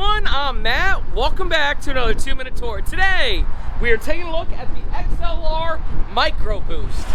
everyone, I'm Matt. Welcome back to another 2-minute tour. Today, we are taking a look at the XLR Micro Boost.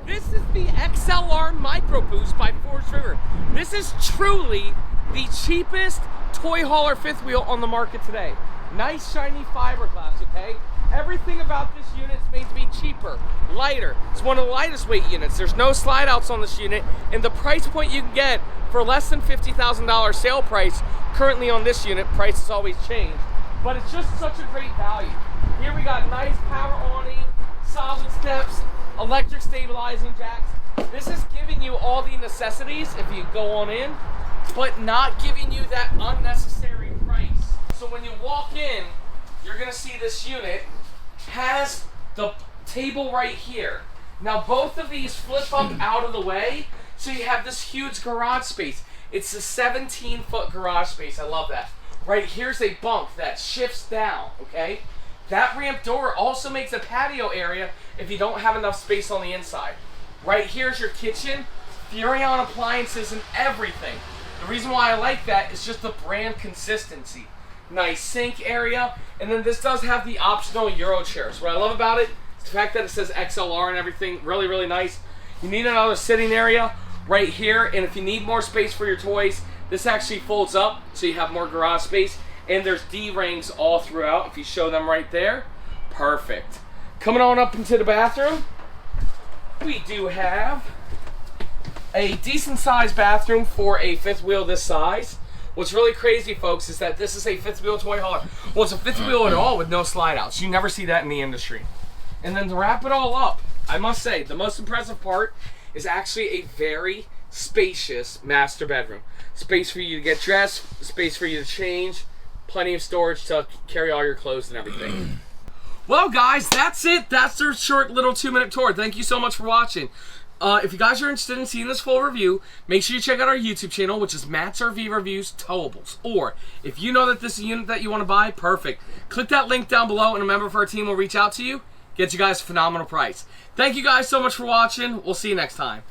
This is the XLR Micro Boost by Forest River. This is truly the cheapest toy hauler fifth wheel on the market today. Nice shiny fiberglass, okay? Everything about this unit is made to be cheaper, lighter. It's one of the lightest weight units. There's no slide outs on this unit, and the price point you can get for less than $50,000 sale price currently on this unit. Prices always change, but it's just such a great value. Here we got nice power awning, solid steps, electric stabilizing jacks. This is giving you all the necessities if you go on in, but not giving you that unnecessary price. So when you walk in, you're gonna see this unit has the table right here. Now both of these flip up out of the way, so you have this huge garage space. It's a 17-foot garage space. I love that. Right here's a bunk that shifts down, okay? That ramp door also makes a patio area if you don't have enough space on the inside. Right here's your kitchen, Furrion appliances and everything. The reason why I like that is just the brand consistency. Nice sink area, and then this does have the optional Euro chairs. What I love about it is the fact that it says XLR and everything. Really, really nice. You need another sitting area right here, and if you need more space for your toys, this actually folds up so you have more garage space, and there's D-rings all throughout. If you show them right there, perfect. Coming on up into the bathroom, we do have a decent sized bathroom for a fifth wheel this size. What's really crazy, folks, is that this is a fifth wheel toy hauler. Well, it's a fifth wheel at all with no slide outs. You never see that in the industry. And then to wrap it all up, I must say, the most impressive part is actually a very spacious master bedroom. Space for you to get dressed, space for you to change, plenty of storage to carry all your clothes and everything. Well, guys, that's it. That's our short little 2-minute tour. Thank you so much for watching. If you guys are interested in seeing this full review, make sure you check out our YouTube channel, which is Matt's RV Reviews Towables. Or, if you know that this is a unit that you want to buy, perfect. Click that link down below and a member of our team will reach out to you, get you guys a phenomenal price. Thank you guys so much for watching. We'll see you next time.